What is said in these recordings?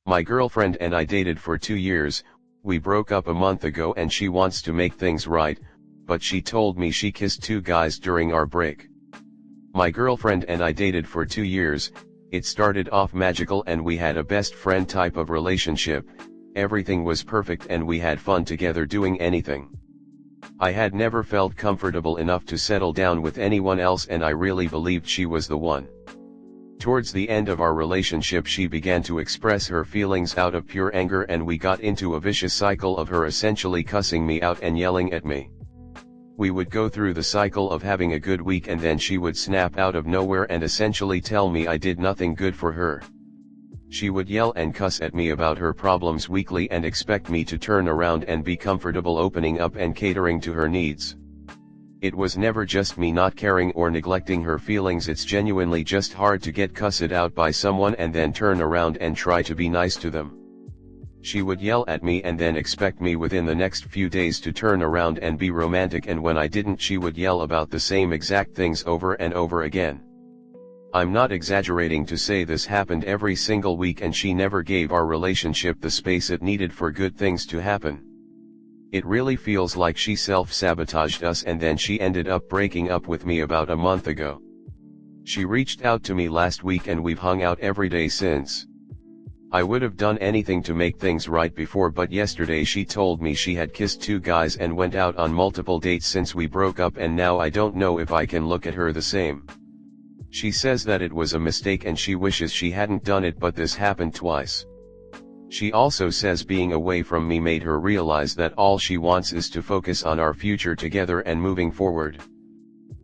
My girlfriend and I dated for 2 years, we broke up a month ago and she wants to make things right, but she told me she kissed 2 guys during our break. My girlfriend and I dated for 2 years, it started off magical and we had a best friend type of relationship, everything was perfect and we had fun together doing anything. I had never felt comfortable enough to settle down with anyone else and I really believed she was the one. Towards the end of our relationship she began to express her feelings out of pure anger and we got into a vicious cycle of her essentially cussing me out and yelling at me. We would go through the cycle of having a good week and then she would snap out of nowhere and essentially tell me I did nothing good for her. She would yell and cuss at me about her problems weekly and expect me to turn around and be comfortable opening up and catering to her needs. It was never just me not caring or neglecting her feelings, it's genuinely just hard to get cussed out by someone and then turn around and try to be nice to them. She would yell at me and then expect me within the next few days to turn around and be romantic, and when I didn't she would yell about the same exact things over and over again. I'm not exaggerating to say this happened every single week and she never gave our relationship the space it needed for good things to happen. It really feels like she self-sabotaged us and then she ended up breaking up with me about a month ago. She reached out to me last week and we've hung out every day since. I would have done anything to make things right before, but yesterday she told me she had kissed 2 guys and went out on multiple dates since we broke up and now I don't know if I can look at her the same. She says that it was a mistake and she wishes she hadn't done it, but this happened twice. She also says being away from me made her realize that all she wants is to focus on our future together and moving forward.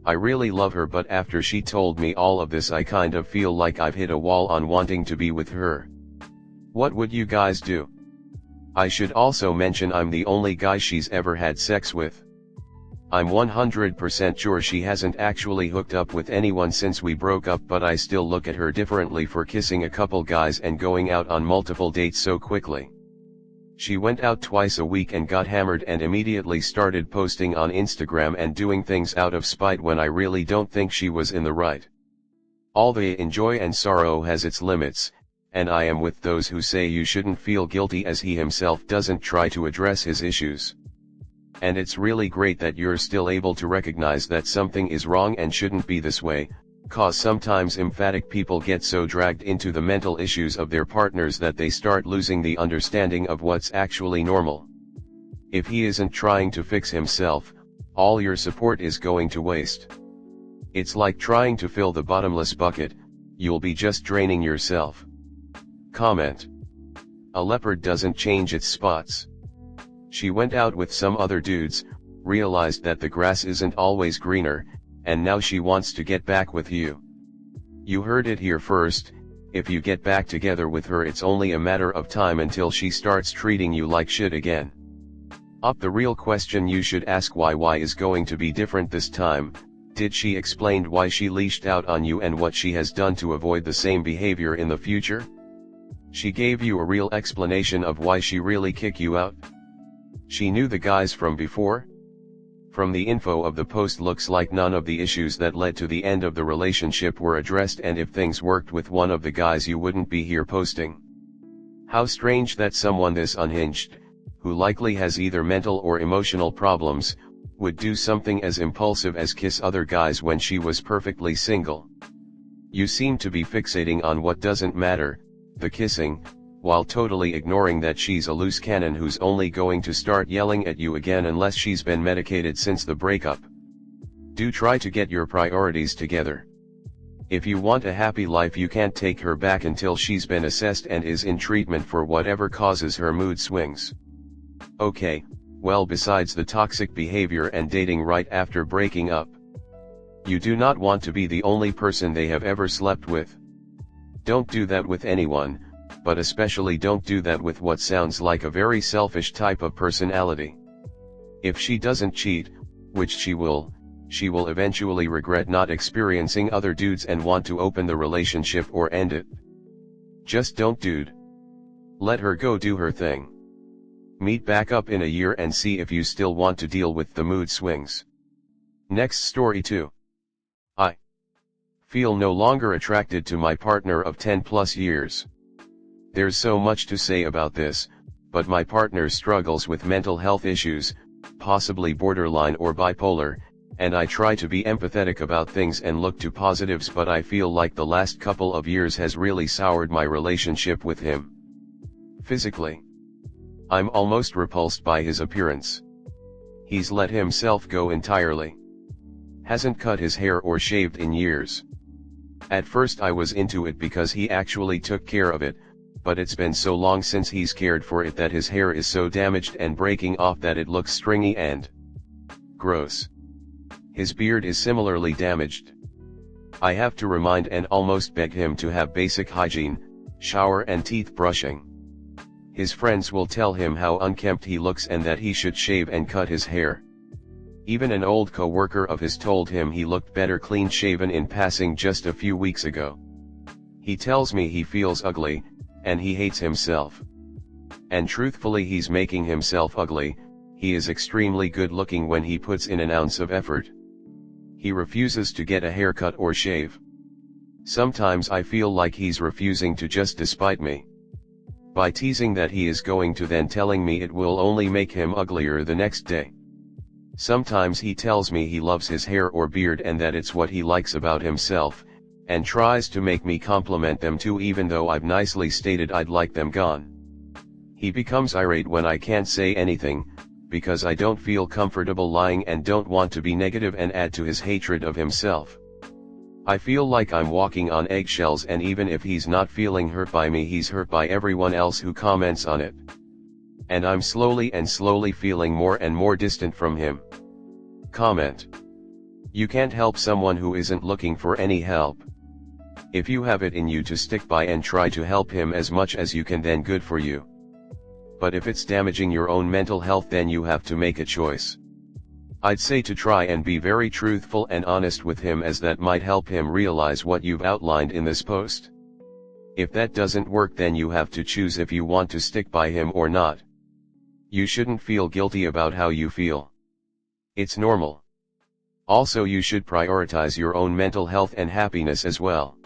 I really love her, but after she told me all of this I kind of feel like I've hit a wall on wanting to be with her. What would you guys do? I should also mention I'm the only guy she's ever had sex with. I'm 100% sure she hasn't actually hooked up with anyone since we broke up, but I still look at her differently for kissing a couple guys and going out on multiple dates so quickly. She went out twice a week and got hammered and immediately started posting on Instagram and doing things out of spite when I really don't think she was in the right. All the enjoy and sorrow has its limits, and I am with those who say you shouldn't feel guilty as he himself doesn't try to address his issues. And it's really great that you're still able to recognize that something is wrong and shouldn't be this way, cause sometimes emphatic people get so dragged into the mental issues of their partners that they start losing the understanding of what's actually normal. If he isn't trying to fix himself, all your support is going to waste. It's like trying to fill the bottomless bucket, you'll be just draining yourself. Comment. A leopard doesn't change its spots. She went out with some other dudes, realized that the grass isn't always greener, and now she wants to get back with you. You heard it here first. If you get back together with her, it's only a matter of time until she starts treating you like shit again. The real question you should ask, why is going to be different this time? Did she explain why she leashed out on you and what she has done to avoid the same behavior in the future? She gave you a real explanation of why she really kicked you out? She knew the guys from before? From the info of the post looks like none of the issues that led to the end of the relationship were addressed, and if things worked with one of the guys you wouldn't be here posting. How strange that someone this unhinged, who likely has either mental or emotional problems, would do something as impulsive as kiss other guys when she was perfectly single. You seem to be fixating on what doesn't matter, the kissing, while totally ignoring that she's a loose cannon who's only going to start yelling at you again unless she's been medicated since the breakup. Do try to get your priorities together. If you want a happy life, you can't take her back until she's been assessed and is in treatment for whatever causes her mood swings. Okay, well, besides the toxic behavior and dating right after breaking up, you do not want to be the only person they have ever slept with. Don't do that with anyone, but especially don't do that with what sounds like a very selfish type of personality. If she doesn't cheat, which she will eventually regret not experiencing other dudes and want to open the relationship or end it. Just don't, dude. Let her go do her thing. Meet back up in a year and see if you still want to deal with the mood swings. Next story 2. I feel no longer attracted to my partner of 10+ years. There's so much to say about this, but my partner struggles with mental health issues, possibly borderline or bipolar, and I try to be empathetic about things and look to positives, but I feel like the last couple of years has really soured my relationship with him. Physically, I'm almost repulsed by his appearance. He's let himself go entirely. Hasn't cut his hair or shaved in years. At first I was into it because he actually took care of it, but it's been so long since he's cared for it that his hair is so damaged and breaking off that it looks stringy and gross. His beard is similarly damaged. I have to remind and almost beg him to have basic hygiene, shower and teeth brushing. His friends will tell him how unkempt he looks and that he should shave and cut his hair. Even an old co-worker of his told him he looked better clean shaven in passing just a few weeks ago. He tells me he feels ugly, and he hates himself. And truthfully, he's making himself ugly. He is extremely good looking when he puts in an ounce of effort. He refuses to get a haircut or shave. Sometimes I feel like he's refusing to just despite me. By teasing that he is going to, then telling me it will only make him uglier the next day. Sometimes he tells me he loves his hair or beard and that it's what he likes about himself, and tries to make me compliment them too, even though I've nicely stated I'd like them gone. He becomes irate when I can't say anything, because I don't feel comfortable lying and don't want to be negative and add to his hatred of himself. I feel like I'm walking on eggshells, and even if he's not feeling hurt by me, he's hurt by everyone else who comments on it. And I'm slowly feeling more and more distant from him. Comment. You can't help someone who isn't looking for any help. If you have it in you to stick by and try to help him as much as you can, then good for you. But if it's damaging your own mental health, then you have to make a choice. I'd say to try and be very truthful and honest with him, as that might help him realize what you've outlined in this post. If that doesn't work, then you have to choose if you want to stick by him or not. You shouldn't feel guilty about how you feel. It's normal. Also, you should prioritize your own mental health and happiness as well.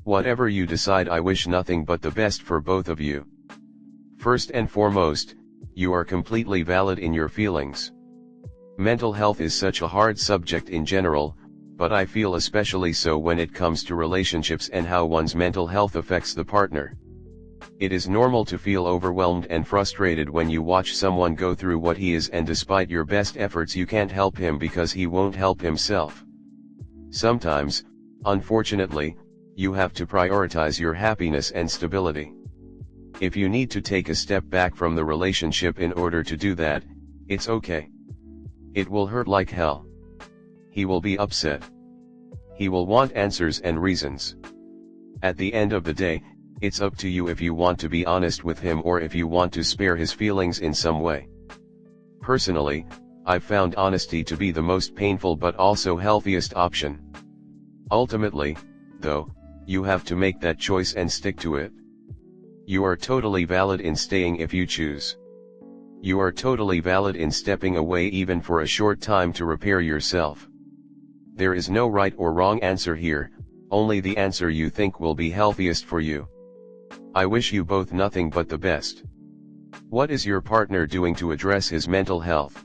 Whatever you decide, I wish nothing but the best for both of you. First and foremost, you are completely valid in your feelings. Mental health is such a hard subject in general, but I feel especially so when it comes to relationships and how one's mental health affects the partner. It is normal to feel overwhelmed and frustrated when you watch someone go through what he is, and despite your best efforts you can't help him because he won't help himself. Sometimes, unfortunately, you have to prioritize your happiness and stability. If you need to take a step back from the relationship in order to do that, it's okay. It will hurt like hell. He will be upset. He will want answers and reasons. At the end of the day, it's up to you if you want to be honest with him or if you want to spare his feelings in some way. Personally, I've found honesty to be the most painful but also healthiest option. Ultimately, though, you have to make that choice and stick to it. You are totally valid in staying if you choose. You are totally valid in stepping away even for a short time to repair yourself. There is no right or wrong answer here, only the answer you think will be healthiest for you. I wish you both nothing but the best. What is your partner doing to address his mental health?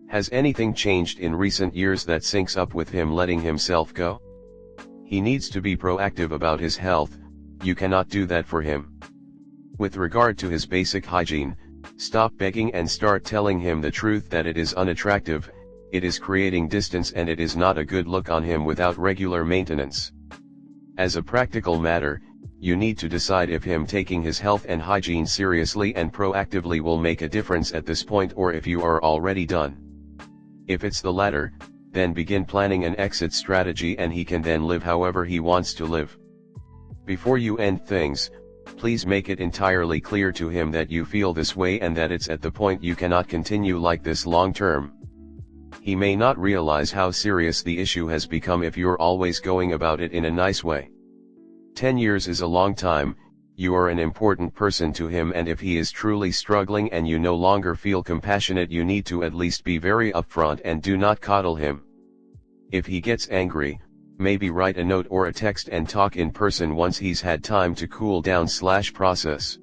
Has anything changed in recent years that syncs up with him letting himself go? He needs to be proactive about his health. You cannot do that for him. With regard to his basic hygiene, stop begging and start telling him the truth that it is unattractive, it is creating distance, and it is not a good look on him without regular maintenance. As a practical matter, you need to decide if him taking his health and hygiene seriously and proactively will make a difference at this point, or if you are already done. If it's the latter, then begin planning an exit strategy and he can then live however he wants to live. Before you end things, please make it entirely clear to him that you feel this way and that it's at the point you cannot continue like this long term. He may not realize how serious the issue has become if you're always going about it in a nice way. 10 years is a long time. You are an important person to him, and if he is truly struggling and you no longer feel compassionate, you need to at least be very upfront and do not coddle him. If he gets angry, Maybe write a note or a text and talk in person once he's had time to cool down / process.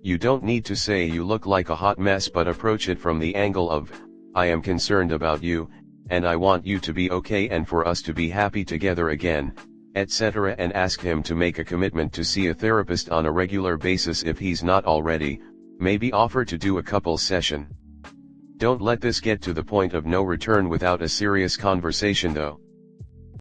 You don't need to say you look like a hot mess, but approach it from the angle of, I am concerned about you, and I want you to be okay and for us to be happy together again, etc. And ask him to make a commitment to see a therapist on a regular basis if he's not already, maybe offer to do a couples session. Don't let this get to the point of no return without a serious conversation though.